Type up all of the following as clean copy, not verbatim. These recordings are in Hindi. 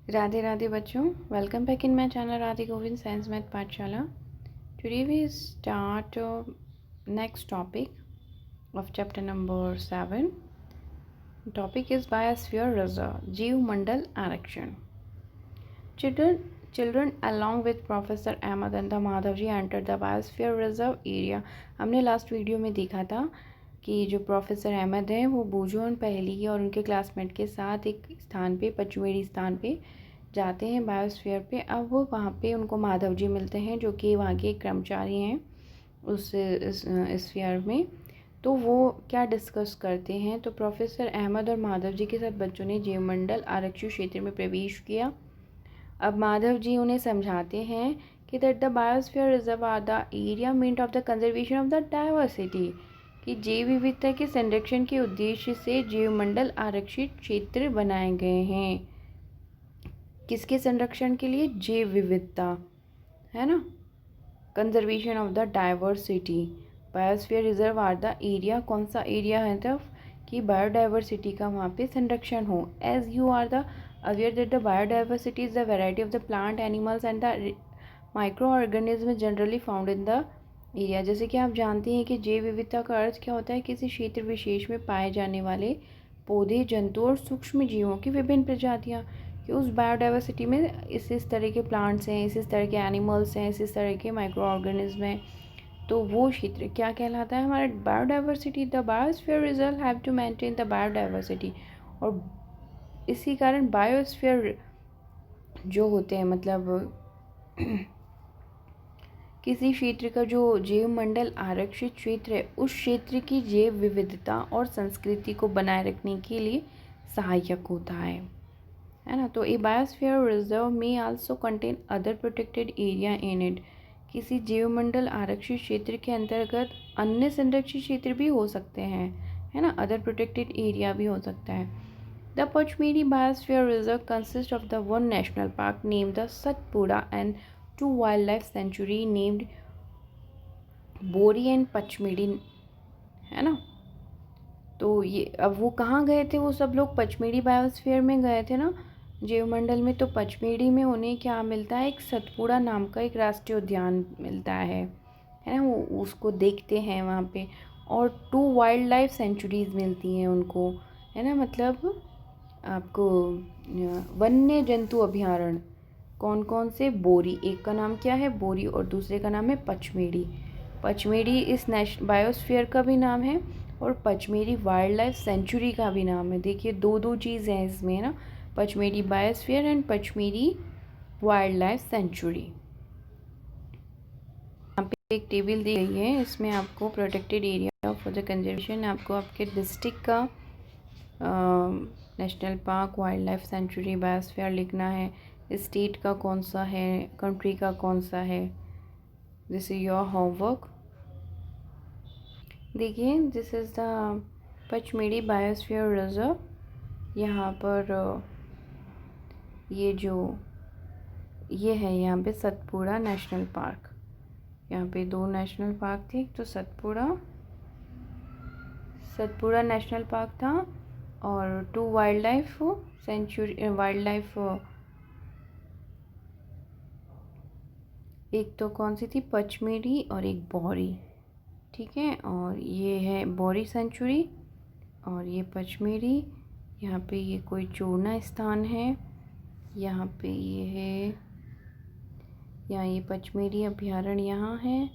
राधे राधे बच्चों, welcome back in my channel Radhe Govind science math Pathshala. Today we start next topic of chapter number 7. Topic is biosphere reserve, जीव मंडल आरक्षण. Children along with Professor Ahmed and the Madhav ji entered the Biosphere Reserve area. हमने लास्ट वीडियो में देखा था कि जो प्रोफेसर अहमद हैं वो बूजोन पहली और उनके क्लासमेट के साथ एक स्थान पे, पचमेड़ी स्थान पे जाते हैं बायोस्फीयर पे. अब वो वहाँ पे उनको माधव जी मिलते हैं जो कि वहाँ के कर्मचारी हैं उस स्फीयर में. तो वो क्या डिस्कस करते हैं, तो प्रोफेसर अहमद और माधव जी के साथ बच्चों ने जीवमंडल आरक्षित क्षेत्र में प्रवेश किया. अब माधव जी उन्हें समझाते हैं कि that the biosphere reserve are the area meant of the conservation of the diversity, कि जैव विविधता के संरक्षण के उद्देश्य से जीवमंडल आरक्षित क्षेत्र बनाए गए हैं. किसके संरक्षण के लिए? जैव विविधता, है ना, conservation of the diversity. Biosphere reserve are the area, कौन सा एरिया है तब कि बायोडाइवर्सिटी का वहाँ पे संरक्षण हो. As you are the aware that the biodiversity is the variety of the plant, animals and the microorganisms generally found in the area. जैसे कि आप जानते हैं कि जैव विविधता का अर्थ क्या होता है? किसी क्षेत्र विशेष में पाए जाने वाले पौधे, जंतु और सूक्ष्म जीवों की विभिन्न प्रजातियाँ. कि उस बायोडाइवर्सिटी में इस तरह के प्लांट्स हैं, इस तरह के एनिमल्स हैं, इस तरह के माइक्रो ऑर्गेनिज्म हैं. तो वो क्षेत्र क्या कहलाता है? हमारा biodiversity. The biosphere reserve have to maintain the biodiversity. और इसी कारण बायोस्फीयर जो होते हैं, मतलब किसी क्षेत्र का जो जैव मंडल आरक्षित क्षेत्र है, उस क्षेत्र की जैव विविधता और संस्कृति को बनाए रखने के लिए सहायक होता है ना. तो ए बायोस्फीयर रिजर्व में also contain other protected area in it. किसी जैव मंडल आरक्षित क्षेत्र के अंतर्गत अन्य संरक्षित क्षेत्र भी हो सकते हैं, है ना. अदर प्रोटेक्टेड एरिया भी हो सकता है. The Pachmiri Biosphere Reserve consists of the one national park named the Satpura and two wildlife sanctuary named Bori and Pachmiri, है ना. तो ये अब वो कहाँ गए थे? वो सब लोग पचमेड़ी बायोस्फीयर में गए थे ना, जीवमंडल में. तो पचमेड़ी में उन्हें क्या मिलता है? एक सतपुड़ा नाम का एक राष्ट्रीय उद्यान मिलता है ना. वो उसको देखते हैं वहाँ पे. और 2 वाइल्ड लाइफ सेंचुरीज मिलती हैं उनको, है ना. मतलब आपको वन्य जंतु अभयारण्य कौन कौन से? बोरी, एक का नाम क्या है? बोरी, और दूसरे का नाम है पचमेड़ी. पचमेड़ी इस बायोस्फीयर का भी नाम है और पचमेड़ी वाइल्ड लाइफ सेंचुरी का भी नाम है. देखिए दो चीज़ हैं इसमें ना, Pachmarhi biosphere and Pachmarhi wild life sanctuary. यहाँ पे एक टेबल दी गई है, इसमें आपको protected area for the conservation, आपको आपके डिस्ट्रिक्ट का national park, wild life sanctuary, biosphere लिखना है. स्टेट का कौन सा है, कंट्री का कौन सा है. This is your homework. देखिए this is the Pachmarhi biosphere reserve. यहाँ पर ये है यहाँ पे सतपुड़ा नेशनल पार्क. यहाँ पे 2 नेशनल पार्क थे, तो सतपुड़ा नेशनल पार्क था और 2 wild life sanctuary, wild life एक तो कौन सी थी? पचमेड़ी और एक बोरी, ठीक है. और ये है बोरी सेंचुरी और ये पचमेड़ी. यहाँ पे ये कोई चूर्णा स्थान है. यहाँ पे ये है, यहाँ ये पचमेड़ी अभ्यारण्य यहाँ है.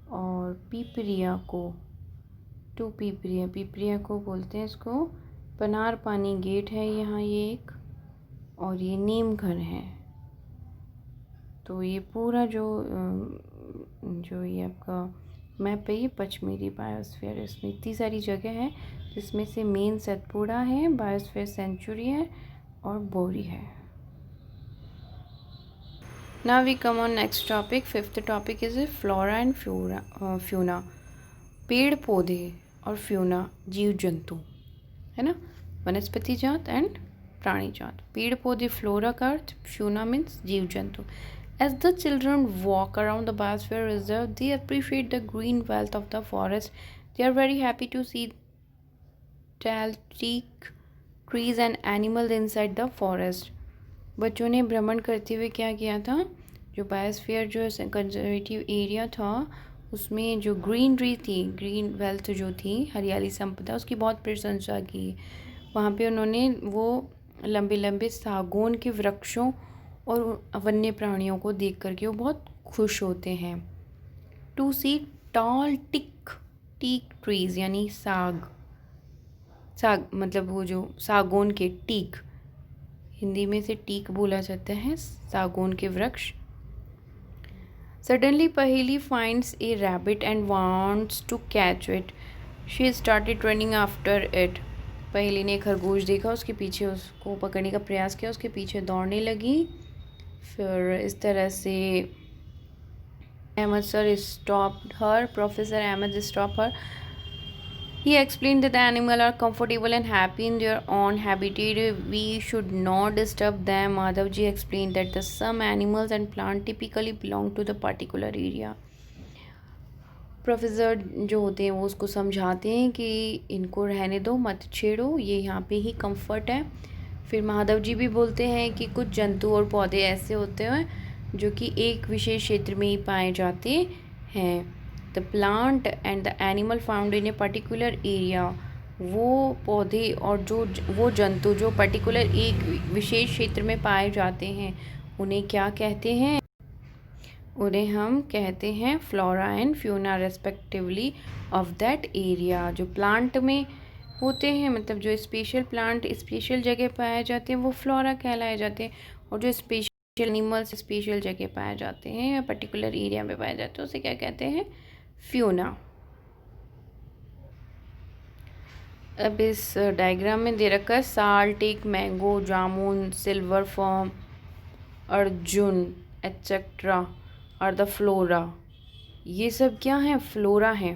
और पिपरिया को बोलते हैं इसको. पनार पानी गेट है यहाँ ये एक, और ये नीम घर है. तो ये पूरा जो ये आपका मैप है, ये पचमेड़ी बायोस्फीयर. इसमें इतनी सारी जगह है जिसमें से मेन सतपुड़ा है, बायोस्फीयर सेंचुरी है और बोरी है. Now we come on next topic. 5th topic is flora and fauna. पेड़ पौधे और फ्यूना जीव जंतु, है ना, वनस्पति जात एंड प्राणी जात. पेड़ पौधे फ्लोरा का अर्थ, फ्यूना मीन्स जीव जंतु. As the children walk around the Biosphere Reserve, they appreciate the green wealth of the forest. They are very happy to see tall teak trees and animals inside the forest. बच्चों ने भ्रमण करते हुए क्या किया था, जो बायोस्फीयर जो कंजर्वेटिव एरिया था उसमें जो ग्रीनरी थी, ग्रीन वेल्थ जो थी, हरियाली संपदा, उसकी बहुत प्रशंसा की। वहाँ पे उन्होंने वो लंबे लंबे सागौन के वृक्षों और वन्य प्राणियों को देख करके वो बहुत खुश होते हैं। To see tall teak trees, यानी साग मतलब वो जो सागौन के टीक, हिंदी में से टीक बोला जाता है, सागौन के वृक्ष। Suddenly Paheli finds a rabbit and wants to catch it, she started running after it. Paheli ने खरगोश देखा, उसके पीछे उसको पकड़ने का प्रयास किया, उसके पीछे दौड़ने लगी। फिर इस तरह से Ahmad sir stopped her, professor Ahmad stop her. He explained that the animals are comfortable and happy in their own habitat. We should not disturb them. Madhavji explained that the some animals and plants typically belong to the particular area. Professor जो होते हैं वो उसको समझाते हैं कि इनको रहने दो, मत छेड़ो, ये यहाँ पे ही कंफर्ट है। फिर माधव जी भी बोलते हैं कि कुछ जंतु और पौधे ऐसे होते हैं जो कि एक विशेष क्षेत्र में ही पाए जाते हैं। The plant and the animal found in a particular area, वो पौधे और वो जंतु जो पर्टिकुलर एक विशेष क्षेत्र में पाए जाते हैं, उन्हें क्या कहते हैं? उन्हें हम कहते हैं flora and fauna respectively of that area. जो प्लांट में होते हैं, मतलब जो स्पेशल प्लांट स्पेशल जगह पाए जाते हैं, वो फ्लोरा कहलाए जाते हैं, और जो स्पेशल एनिमल्स स्पेशल जगह पाए जाते हैं या पर्टिकुलर एरिया में पाए जाते हैं, उसे क्या कहते हैं? फ्यूना। अब इस डायग्राम में दे रखा है साल, टेक, मैंगो, जामुन, सिल्वर फॉर्म, अर्जुन एट्सेट्रा और द फ्लोरा। ये सब क्या है? फ्लोरा हैं।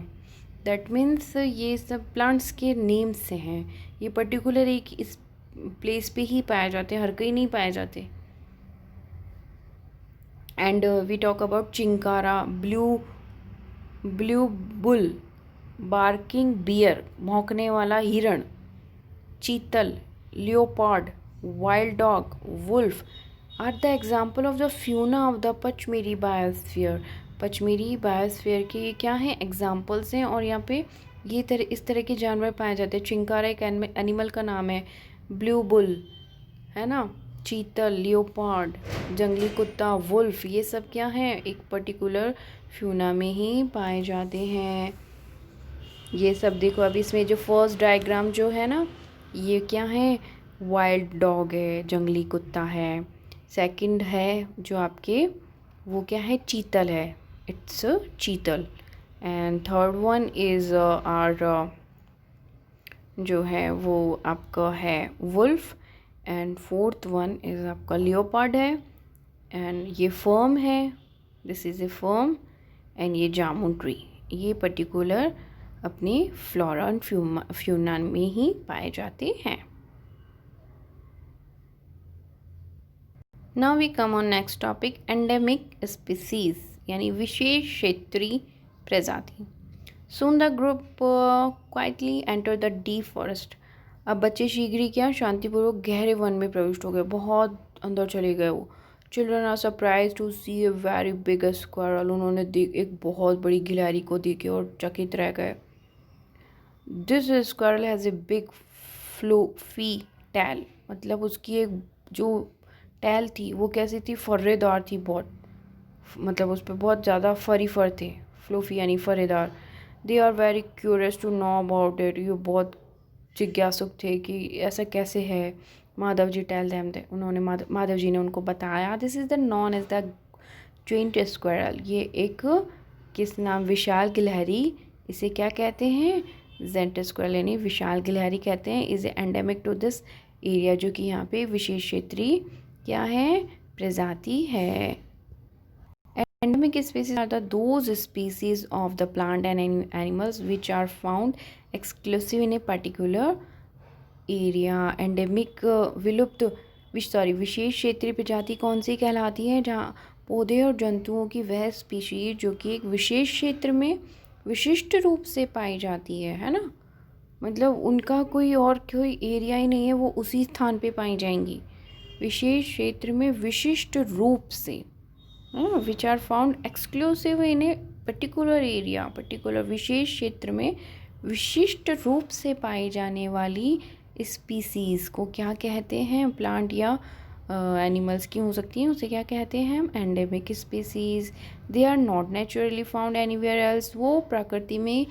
दैट मीन्स ये सब प्लांट्स के नेम से हैं, ये पर्टिकुलर एक इस प्लेस पे ही पाए जाते हैं, हर कहीं नहीं पाए जाते। And we talk about chinkara, blue bull, barking bear, भौंकने वाला हिरण, chital, leopard, wild dog, wolf are the example of the fauna of the Pachmarhi biosphere. Pachmarhi biosphere के ये क्या हैं? एग्जाम्पल्स हैं, और यहाँ पे ये इस तरह के जानवर पाए जाते हैं। चिंकारा एक एनिमल का नाम है, ब्लू बुल है ना, चीतल, लियोपार्ड, जंगली कुत्ता, वुल्फ, ये सब क्या है? एक पर्टिकुलर फ्यूना में ही पाए जाते हैं। ये सब देखो, अभी इसमें जो फर्स्ट डायग्राम जो है ना, ये क्या है? वाइल्ड डॉग है, जंगली कुत्ता है। सेकंड है जो आपके, वो क्या है? चीतल है, it's chital. And third one is are जो है वो आपका है wolf. And fourth one is आपका लियोपार्ड है। एंड ये फर्म है, this is a fern. And ये जामुन ट्री, ये पर्टिकुलर अपने फ्लोरा एंड फ्यूना में ही पाए जाते हैं। Now we come on next topic, endemic species, यानी विशेष क्षेत्रीय प्रजाति। Soon the group quietly enter the deep forest. अब बच्चे शीघ्र ही क्या? शांतिपूर्वक गहरे वन में प्रविष्ट हो गए, बहुत अंदर चले गए वो। Children are surprise to see a very big squirrel, उन्होंने एक बहुत बड़ी गिलहरी को देखे और चकित रह गए। This squirrel has a big fluffy tail, मतलब उसकी एक जो टैल थी वो कैसी थी? फर्रेदार थी बहुत, मतलब उस पर बहुत ज़्यादा फर थे, फ्लूफी यानी फरेदार। They are very curious to know about it, ये बहुत जिज्ञासुक थे कि ऐसा कैसे है। माधव जी टेल देम थे, उन्होंने माधव जी ने उनको बताया। This is the known as the giant squirrel, ये एक किस नाम? विशाल गिलहरी, इसे क्या कहते हैं? जेंट स्क्वायरल यानी विशाल गिलहरी कहते हैं। Is endemic to this area, जो कि यहाँ पे विशेष क्षेत्रीय क्या है? प्रजाति है। Endemic species are those species of the plant and animals which are found exclusive in a particular area. Endemic विलुप्त विशेष क्षेत्रीय प्रजाति कौन सी कहलाती है? जहाँ पौधे और जंतुओं की वह स्पीशीज जो कि एक विशेष क्षेत्र में विशिष्ट रूप से पाई जाती है ना, मतलब उनका कोई एरिया ही नहीं है, वो उसी स्थान पे पाई जाएंगी। विशेष क्षेत्र में विशिष्ट रूप से, which are found exclusive in a particular area, particular विशेष क्षेत्र में विशिष्ट रूप से पाई जाने वाली स्पीसीज़ को क्या कहते हैं? प्लांट या एनिमल्स की हो सकती हैं, उसे क्या कहते हैं? Endemic species. They are not naturally found anywhere else, वो प्रकृति में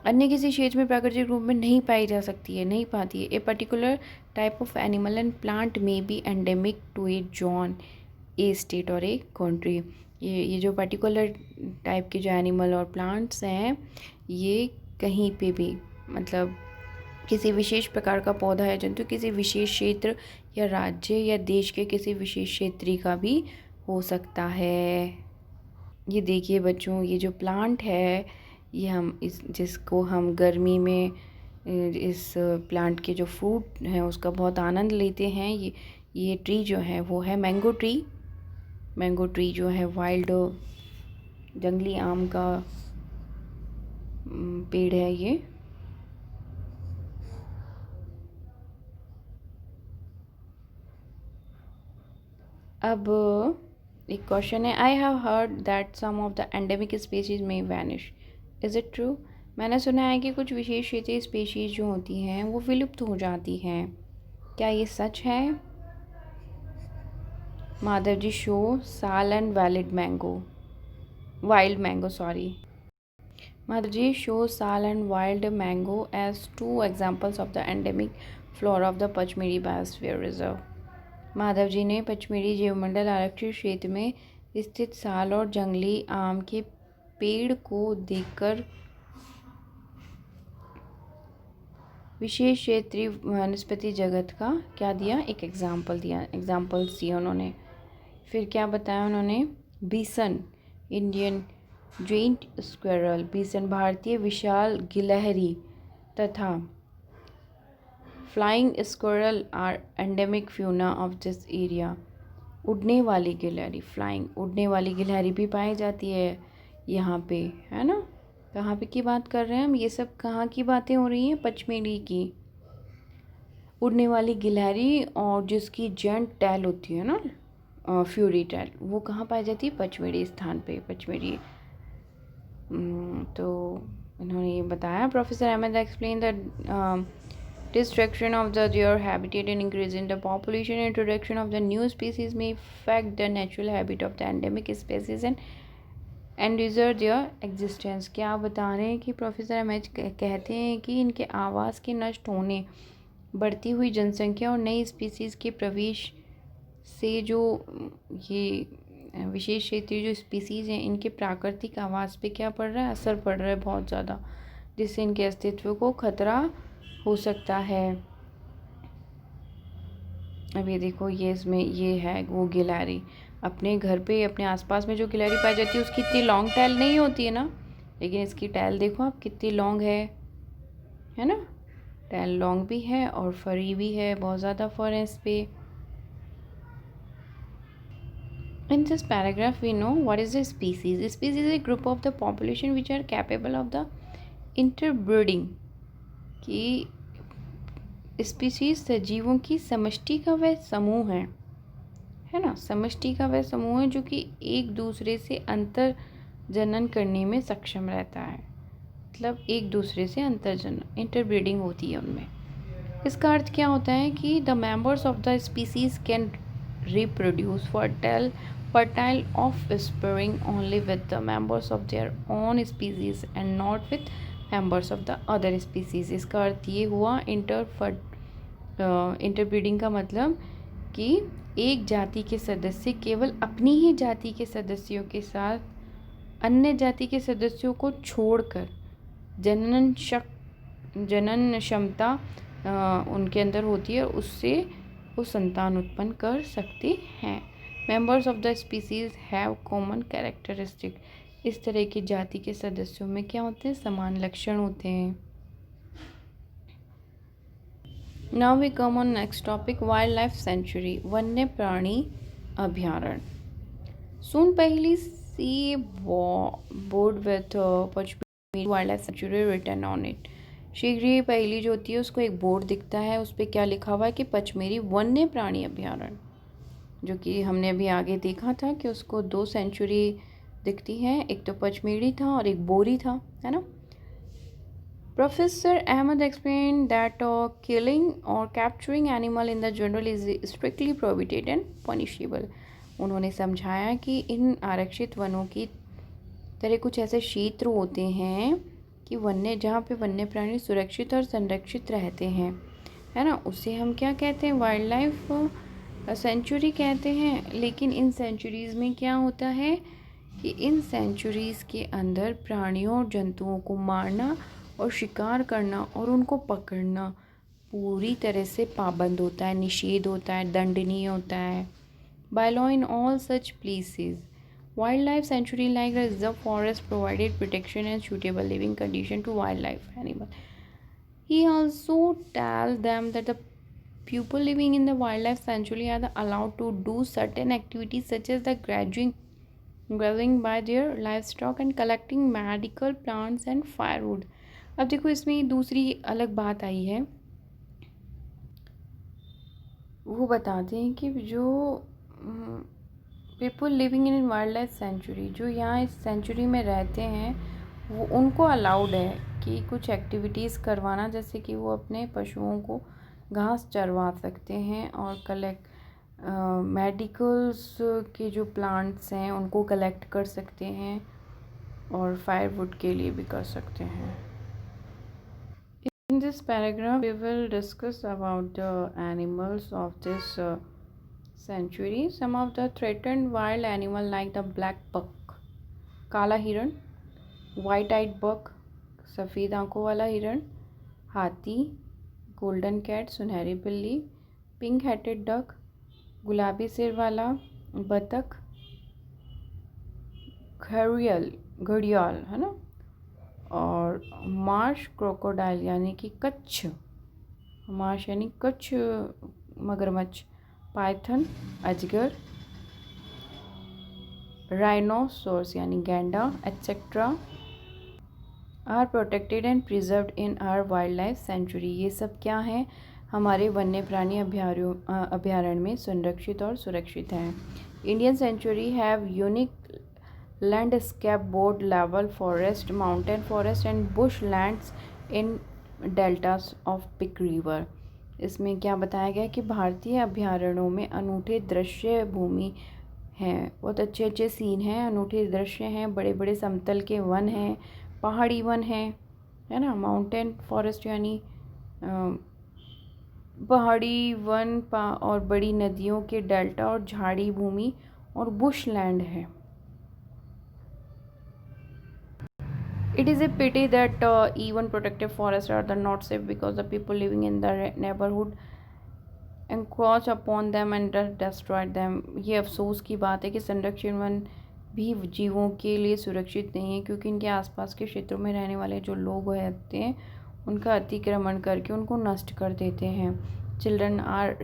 अन्य किसी क्षेत्र में प्राकृतिक रूप में नहीं पाई जा सकती है, नहीं पाती है। A particular type of animal and plant में be endemic to a zone, a state और ए कंट्री। ये जो पर्टिकुलर टाइप के जो एनिमल और प्लांट्स हैं, ये कहीं पे भी, मतलब किसी विशेष प्रकार का पौधा या जंतु किसी विशेष क्षेत्र या राज्य या देश के किसी विशेष क्षेत्र का भी हो सकता है। ये देखिए बच्चों, ये जो प्लांट है, ये हम जिसको हम गर्मी में इस प्लांट के जो फ्रूट हैं उसका बहुत आनंद लेते हैं। ये ट्री जो है वो है मैंगो ट्री। मैंगो ट्री जो है वाइल्ड जंगली आम का पेड़ है ये। अब एक क्वेश्चन है, I have heard that some of the endemic species में वैनिश, इज़ इट ट्रू? मैंने सुना है कि कुछ विशेष क्षेत्रीय स्पीशीज जो होती हैं वो विलुप्त हो जाती हैं, क्या ये सच है? Madhav ji show sal and wild mango Madhav ji show sal and wild mango as 2 examples of the endemic flora of the Pachmarhi biosphere reserve. Madhav ji ने पचमढ़ी जीवमंडल आरक्षित क्षेत्र में स्थित साल और जंगली आम के पेड़ को देखकर विशेष क्षेत्रीय वनस्पति जगत का क्या दिया? एक एग्जाम्पल्स दिया उन्होंने। फिर क्या बताया उन्होंने? Bison, Indian giant squirrel, bison भारतीय विशाल गिलहरी तथा flying squirrel are endemic fauna of this area. उड़ने वाली गिलहरी, उड़ने वाली गिलहरी भी पाई जाती है यहाँ पे, है ना? कहाँ पे की बात कर रहे हैं हम? ये सब कहाँ की बातें हो रही हैं? पचमढ़ी की। उड़ने वाली गिलहरी और जिसकी जेंट टेल होती है ना, फ्यूरी टेल, वो कहाँ पाई जाती है? पचमढ़ी स्थान पे, पचमढ़ी। तो इन्होंने ये बताया, professor Ahmad explain the destruction of the their habitat and increase in the population, introduction of the new species may affect the natural habitat of the endemic species and endanger their existence। क्या आप बता रहे हैं कि प्रोफेसर अहमद कहते हैं कि इनके आवास के नष्ट होने, बढ़ती हुई जनसंख्या और नई स्पीसीज़ के प्रवेश से जो ये विशेष क्षेत्रीय जो स्पीसीज़ हैं इनके प्राकृतिक आवास पे क्या पड़ रहा है? असर पड़ रहा है बहुत ज़्यादा, जिससे इनके अस्तित्व को खतरा हो सकता है। अब ये देखो, ये इसमें ये है वो गिलहरी, अपने घर पे अपने आसपास में जो गिलहरी पाई जाती है उसकी इतनी लॉन्ग टैल नहीं होती है ना, लेकिन इसकी टैल देखो आप कितनी लॉन्ग है ना? टैल लॉन्ग भी है और फरी भी है, बहुत ज़्यादा फर है इस पे। In this paragraph we know what is a species. A species is a group of the population which are capable of the interbreeding। कि स्पीसीज सजीवों की समष्टि का वह समूह है ना? समष्टि का वह समूह है जो कि एक दूसरे से अंतर जनन करने में सक्षम रहता है, मतलब एक दूसरे से अंतर जनन, इंटरब्रीडिंग होती है उनमें। इसका अर्थ क्या होता है कि the members of the species can reproduce fertile offspring only with the members of their own species and not with members of the other species। इसका अर्थ ये हुआ इंटरब्रीडिंग का मतलब कि एक जाति के सदस्य केवल अपनी ही जाति के सदस्यों के साथ अन्य जाति के सदस्यों को छोड़कर जनन क्षमता उनके अंदर होती है, उससे वो संतान उत्पन्न कर सकते हैं। Members of the species have common characteristic. इस तरह की जाति के सदस्यों में क्या होते हैं? समान लक्षण होते हैं। Now we come on next topic, wild life sanctuary, वन्य प्राणी अभ्यारण्य। Soon Paheli see board with Pachmarhi wild life sanctuary written on it. शीघ्र ही पहली जो होती है उसको एक बोर्ड दिखता है, उस पर क्या लिखा हुआ है कि पचमढ़ी वन्य प्राणी अभ्यारण्य। जो कि हमने अभी आगे देखा था कि उसको 2 सेंचुरी दिखती हैं, एक तो पचमेड़ी था और एक बोरी था, है ना। Professor Ahmed explained that killing or capturing animal in the jungle is strictly prohibited and punishable. उन्होंने समझाया कि इन आरक्षित वनों की तरह कुछ ऐसे क्षेत्र होते हैं कि वन्य जहाँ पे वन्य प्राणी सुरक्षित और संरक्षित रहते हैं, है ना। उसे हम क्या कहते हैं, वाइल्ड लाइफ सेंचुरी कहते हैं। लेकिन इन सेंचुरीज़ में क्या होता है कि इन सेंचुरीज़ के अंदर प्राणियों और जंतुओं को मारना और शिकार करना और उनको पकड़ना पूरी तरह से पाबंद होता है, निषेध होता है, दंडनीय होता है। By law in all such places wild life sanctuary like reserve forest provided protection and suitable living condition to wild life animal. He also tells them that the people living in the wildlife sanctuary are allowed to do certain activities such as the grazing by their livestock and collecting medical plants and firewood. अब देखो इसमें दूसरी अलग बात आई है, वो बताते हैं कि जो people living in wild life sanctuary, जो यहाँ इस सेंचुरी में रहते हैं, वो उनको अलाउड है कि कुछ एक्टिविटीज़ करवाना, जैसे कि वो अपने पशुओं को घास चरवा सकते हैं और कलेक्ट मेडिकल्स के जो प्लांट्स हैं उनको कलेक्ट कर सकते हैं और फायरवुड के लिए भी कर सकते हैं. In this paragraph, we will discuss about the animals of this sanctuary. Some of the threatened wild animals like the black buck, काला हिरण, white-eyed buck, सफ़ेद आंखों वाला हिरण, हाथी, गोल्डन कैट, सुनहरी बिल्ली, पिंक हेडेड डक, गुलाबी सिर वाला बतख, घड़ियाल, है ना, और मार्श क्रोकोडाइल यानी कि कच्छ, मार्श यानी कच्छ मगरमच्छ, पाइथन अजगर, राइनोसोर्स यानी गैंडा etcetera are protected and preserved in our wild life sanctuary. ये सब क्या हैं, हमारे वन्य प्राणी अभ्यारण्य में संरक्षित और सुरक्षित हैं. Indian sanctuary have unique landscape broad level forest, mountain forest and bush lands in deltas of big river. इसमें क्या बताया गया कि भारतीय अभ्यारण्यों में अनूठे दृश्य भूमि हैं, बहुत अच्छे अच्छे सीन हैं, अनूठे दृश्य हैं, बड़े बड़े समतल के वन हैं, पहाड़ी वन हैं, है ना, माउंटेन फॉरेस्ट यानी पहाड़ी वन और बड़ी नदियों के डेल्टा और झाड़ी भूमि और बुश लैंड है. It is a pity that even protected forests are not safe because the people living in the neighborhood encroach upon them and destroy them. ये अफसोस की बात है कि संरक्षण वन भी जीवों के लिए सुरक्षित नहीं है, क्योंकि इनके आसपास के क्षेत्रों में रहने वाले जो लोग रहते हैं उनका अतिक्रमण करके उनको नष्ट कर देते हैं. Children are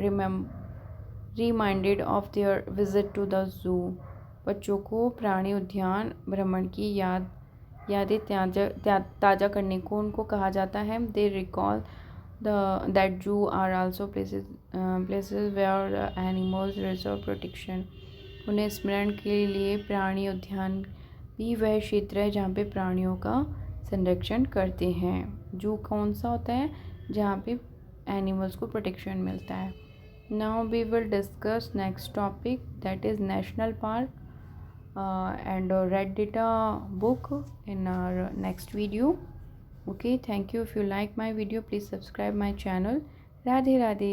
reminded of their visit to the zoo. बच्चों को प्राणी उद्यान भ्रमण की यादें ताज़ा करने को उनको कहा जाता है. They recall that zoo are also places where animals reserve protection. उन्हें स्मरण के लिए प्राणी उद्यान भी वह क्षेत्र है जहाँ पे प्राणियों का संरक्षण करते हैं. जू कौन सा होता है, जहाँ पे एनिमल्स को प्रोटेक्शन मिलता है. Now we will discuss next topic, that is national park and red data book in our next video. Okay, thank you. If you like my video, please subscribe my channel. Radhe Radhe.